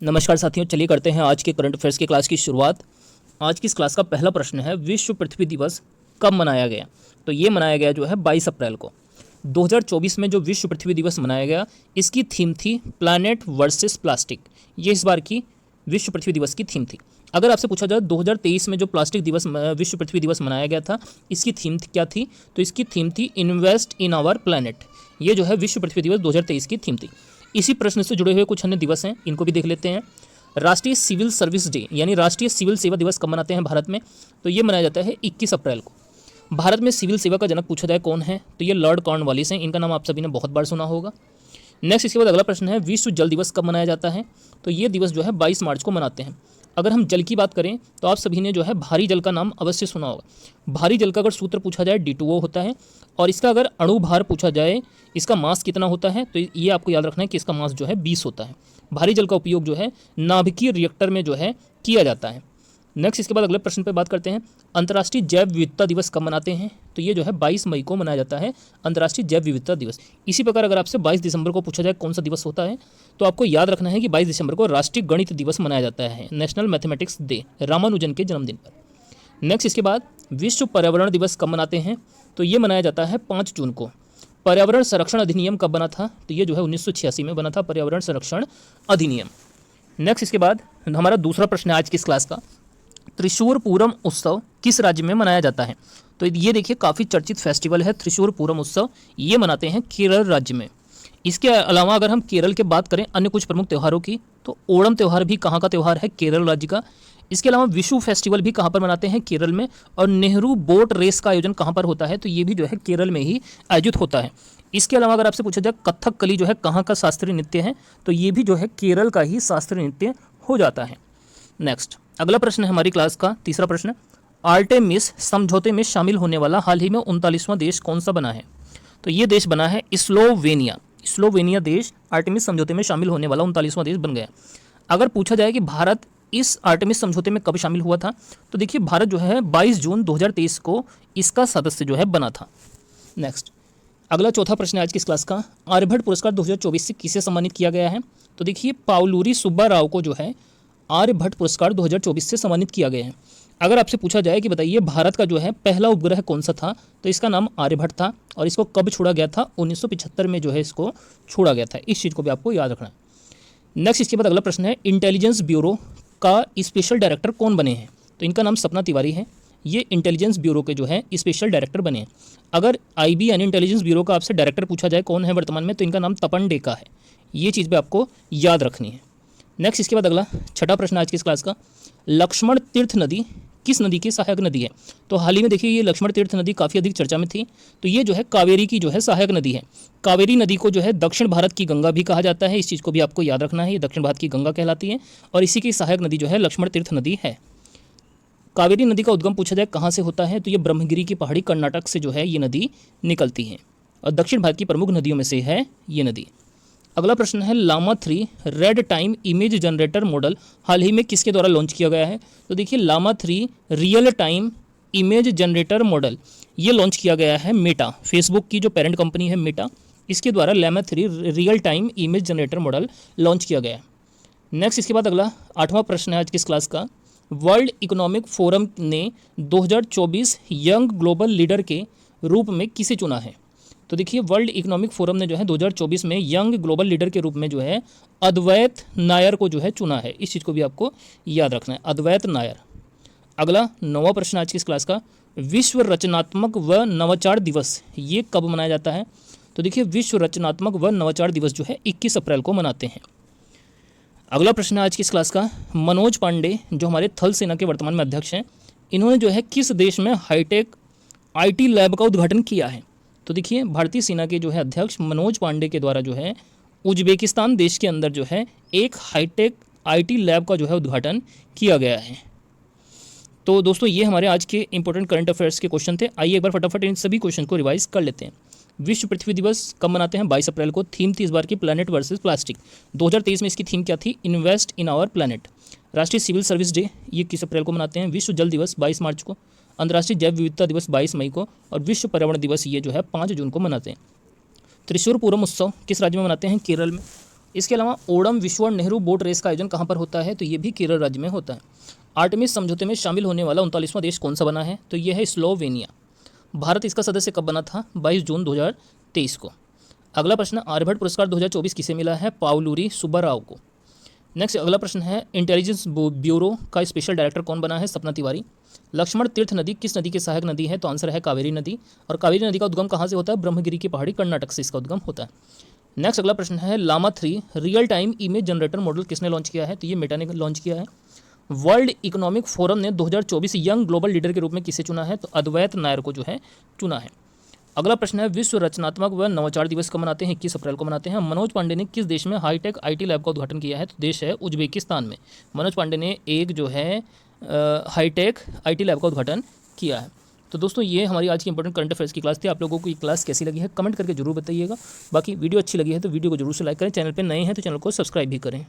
नमस्कार साथियों, चलिए करते हैं आज के करंट अफेयर्स की क्लास की शुरुआत। आज की इस क्लास का पहला प्रश्न है, विश्व पृथ्वी दिवस कब मनाया गया? तो ये मनाया गया जो है 22 अप्रैल को 2024 में जो विश्व पृथ्वी दिवस मनाया गया, इसकी थीम थी प्लैनेट वर्सेस प्लास्टिक। ये इस बार की विश्व पृथ्वी दिवस की थीम थी। अगर आपसे पूछा जाए 2023 में जो प्लास्टिक दिवस विश्व पृथ्वी दिवस मनाया गया था, इसकी थीम क्या थी? तो इसकी थीम थी इन्वेस्ट इन आवर प्लैनेट। ये जो है विश्व पृथ्वी दिवस 2023 की थीम थी। इसी प्रश्न से जुड़े हुए कुछ अन्य दिवस हैं, इनको भी देख लेते हैं। राष्ट्रीय सिविल सर्विस डे यानी राष्ट्रीय सिविल सेवा दिवस कब मनाते हैं भारत में? तो ये मनाया जाता है 21 अप्रैल को। भारत में सिविल सेवा का जनक पूछा जाए कौन है, तो ये लॉर्ड कॉर्नवालिस हैं। इनका नाम आप सभी ने बहुत बार सुना होगा। नेक्स्ट, इसके बाद अगला प्रश्न है, विश्व जल दिवस कब मनाया जाता है? तो ये दिवस जो है 22 मार्च को मनाते हैं। अगर हम जल की बात करें तो आप सभी ने जो है भारी जल का नाम अवश्य सुना होगा। भारी जल का अगर सूत्र पूछा जाए D2O होता है, और इसका अगर अणु भार पूछा जाए, इसका मास कितना होता है, तो ये आपको याद रखना है कि इसका मास जो है 20 होता है। भारी जल का उपयोग जो है नाभिकीय रिएक्टर में जो है किया जाता है। नेक्स्ट, इसके बाद अगले प्रश्न पर बात करते हैं, अंतर्राष्ट्रीय जैव विविधता दिवस कब मनाते हैं? तो ये जो है 22 मई को मनाया जाता है अंतर्राष्ट्रीय जैव विविधता दिवस। इसी प्रकार अगर आपसे 22 दिसंबर को पूछा जाए कौन सा दिवस होता है, तो आपको याद रखना है कि 22 दिसंबर को राष्ट्रीय गणित दिवस मनाया जाता है, नेशनल मैथमेटिक्स डे, रामानुजन के जन्मदिन पर। नेक्स्ट, इसके बाद विश्व पर्यावरण दिवस कब मनाते हैं? तो ये मनाया जाता है 5 जून को। पर्यावरण संरक्षण अधिनियम कब बना था? तो ये जो है 1986 में बना था पर्यावरण संरक्षण अधिनियम। नेक्स्ट, इसके बाद हमारा दूसरा प्रश्न है आज की इस क्लास का, त्रिशूर पूरम उत्सव किस राज्य में मनाया जाता है? तो ये देखिए काफ़ी चर्चित फेस्टिवल है त्रिशूर पूरम उत्सव। ये मनाते हैं केरल राज्य में। इसके अलावा अगर हम केरल की बात करें अन्य कुछ प्रमुख त्योहारों की, तो ओणम त्यौहार भी कहाँ का त्यौहार है? केरल राज्य का। इसके अलावा विशु फेस्टिवल भी कहाँ पर मनाते हैं? केरल में। और नेहरू बोट रेस का आयोजन कहाँ पर होता है? तो ये भी जो है केरल में ही आयोजित होता है। इसके अलावा अगर आपसे पूछा जाए कथकली जो है कहाँ का शास्त्रीय नृत्य है, तो ये भी जो है केरल का ही शास्त्रीय नृत्य हो जाता है। नेक्स्ट, अगला प्रश्न है हमारी क्लास का तीसरा प्रश्न, आर्टेमिस समझौते में शामिल होने वाला हाल ही में 39वां देश कौन सा बना है? तो ये देश बना है स्लोवेनिया। स्लोवेनिया देश आर्टेमिस समझौते में शामिल होने वाला 39वां देश बन गया। अगर पूछा जाए कि भारत इस आर्टेमिस समझौते में कब शामिल हुआ था, तो देखिए भारत जो है 22 जून 2023 को इसका सदस्य जो है बना था। नेक्स्ट, अगला चौथा प्रश्न है आज की इस क्लास का, आर्यभट्ट पुरस्कार 2024 से किसे सम्मानित किया गया है? तो देखिए पाउलूरी सुब्बा राव को जो है आर्यभट्ट पुरस्कार 2024 से सम्मानित किया गया है। अगर आपसे पूछा जाए कि बताइए भारत का जो है पहला उपग्रह कौन सा था, तो इसका नाम आर्यभट्ट था, और इसको कब छोड़ा गया था? 1975 में जो है इसको छोड़ा गया था। इस चीज़ को भी आपको याद रखना है। नेक्स्ट, इसके बाद अगला प्रश्न है, इंटेलिजेंस ब्यूरो का स्पेशल डायरेक्टर कौन बने हैं? तो इनका नाम सपना तिवारी है। ये इंटेलिजेंस ब्यूरो के जो है स्पेशल डायरेक्टर बने हैं। अगर IB यानी इंटेलिजेंस ब्यूरो का आपसे डायरेक्टर पूछा जाए कौन है वर्तमान में, तो इनका नाम तपन डेका है। ये चीज़ भी आपको याद रखनी है। नेक्स्ट, इसके बाद अगला छठा प्रश्न आज की इस क्लास का, लक्ष्मण तीर्थ नदी किस नदी की सहायक नदी है? तो हाल ही में देखिए ये लक्ष्मण तीर्थ नदी काफ़ी अधिक चर्चा में थी। तो ये जो है कावेरी की जो है सहायक नदी है। कावेरी नदी को जो है दक्षिण भारत की गंगा भी कहा जाता है। इस चीज़ को भी आपको याद रखना है, ये दक्षिण भारत की गंगा कहलाती है, और इसी की सहायक नदी जो है लक्ष्मण तीर्थ नदी है। कावेरी नदी का उद्गम पूछा जाए कहाँ से होता है, तो ये ब्रह्मगिरी की पहाड़ी कर्नाटक से जो है ये नदी निकलती है, और दक्षिण भारत की प्रमुख नदियों में से है ये नदी। अगला प्रश्न है, Llama 3 real time image generator model हाल ही में किसके द्वारा लॉन्च किया गया है? तो देखिए Llama 3 real time image generator model ये लॉन्च किया गया है मेटा, फेसबुक की जो पेरेंट कंपनी है मेटा, इसके द्वारा Llama 3 real time image generator model launch किया गया है। नेक्स्ट, इसके बाद अगला 8वां प्रश्न है आज की इस क्लास का, वर्ल्ड इकोनॉमिक फोरम ने 2024 यंग ग्लोबल लीडर के रूप में किसे चुना है? तो देखिए वर्ल्ड इकोनॉमिक फोरम ने जो है 2024 में यंग ग्लोबल लीडर के रूप में जो है अद्वैत नायर को जो है चुना है। इस चीज़ को भी आपको याद रखना है, अद्वैत नायर। अगला 9वां प्रश्न आज की इस क्लास का, विश्व रचनात्मक व नवाचार दिवस ये कब मनाया जाता है? तो देखिए विश्व रचनात्मक व नवाचार दिवस जो है 21 अप्रैल को मनाते हैं। अगला प्रश्न है आज की इस क्लास का, मनोज पांडे जो हमारे थल सेना के वर्तमान में अध्यक्ष हैं, इन्होंने जो है किस देश में हाईटेक IT लैब का उद्घाटन किया है? तो देखिए भारतीय सेना के जो है अध्यक्ष मनोज पांडे के द्वारा जो है उज्बेकिस्तान देश के अंदर जो है एक हाईटेक IT लैब का जो है उद्घाटन किया गया है। तो दोस्तों ये हमारे आज के इंपॉर्टेंट करंट अफेयर्स के क्वेश्चन थे। आइए एक बार फटाफट इन सभी क्वेश्चन को रिवाइज कर लेते हैं। विश्व पृथ्वी दिवस कब मनाते हैं? 22 अप्रैल को। थीम थी इस बार की प्लैनेट वर्सेस प्लास्टिक। 2023 में इसकी थीम क्या थी? Invest in our planet. राष्ट्रीय सिविल सर्विस डे ये 21 अप्रैल को मनाते हैं। विश्व जल दिवस 22 मार्च को। अंतर्राष्ट्रीय जैव विविधता दिवस 22 मई को, और विश्व पर्यावरण दिवस ये जो है 5 जून को मनाते हैं। त्रिशूर पूरम उत्सव किस राज्य में मनाते हैं? केरल में। इसके अलावा ओणम विश्व नेहरू बोट रेस का आयोजन कहाँ पर होता है? तो ये भी केरल राज्य में होता है। आर्टेमिस समझौते में शामिल होने वाला 39वां देश कौन सा बना है? तो यह है स्लोवेनिया। भारत इसका सदस्य कब बना था? 22 जून 2023 को। अगला प्रश्न, आर्यभट्ट पुरस्कार 2024 किसे मिला है? पाउलूरी सुब्बाराव को। नेक्स्ट अगला प्रश्न है, इंटेलिजेंस ब्यूरो का स्पेशल डायरेक्टर कौन बना है? सपना तिवारी। लक्ष्मण तीर्थ नदी किस नदी की सहायक नदी है? तो आंसर है कावेरी नदी। और कावेरी नदी का उद्गम कहाँ से होता है? ब्रह्मगिरी की पहाड़ी कर्नाटक से इसका उद्गम होता है। नेक्स्ट अगला प्रश्न है, Llama 3 real time image generator model किसने लॉन्च किया है? तो ये मेटा ने लॉन्च किया है। वर्ल्ड इकोनॉमिक फोरम ने 2024 यंग ग्लोबल लीडर के रूप में किसे चुना है? तो अद्वैत नायर को जो है चुना है। अगला प्रश्न है, विश्व रचनात्मक व नवाचार दिवस कब मनाते हैं? 21 अप्रैल को मनाते हैं। मनोज पांडे ने किस देश में हाईटेक आईटी लैब का उद्घाटन किया है? तो देश है उज्बेकिस्तान में। मनोज पांडे ने एक जो है हाईटेक आईटी लैब का उद्घाटन किया है। तो दोस्तों ये हमारी आज की इंपॉर्टेंट करंट अफेयर्स की क्लास थी। आप लोगों को ये क्लास कैसी लगी है कमेंट करके जरूर बताइएगा। बाकी वीडियो अच्छी लगी है तो वीडियो को जरूर से लाइक करें। चैनल पर नए हैं तो चैनल को सब्सक्राइब भी करें।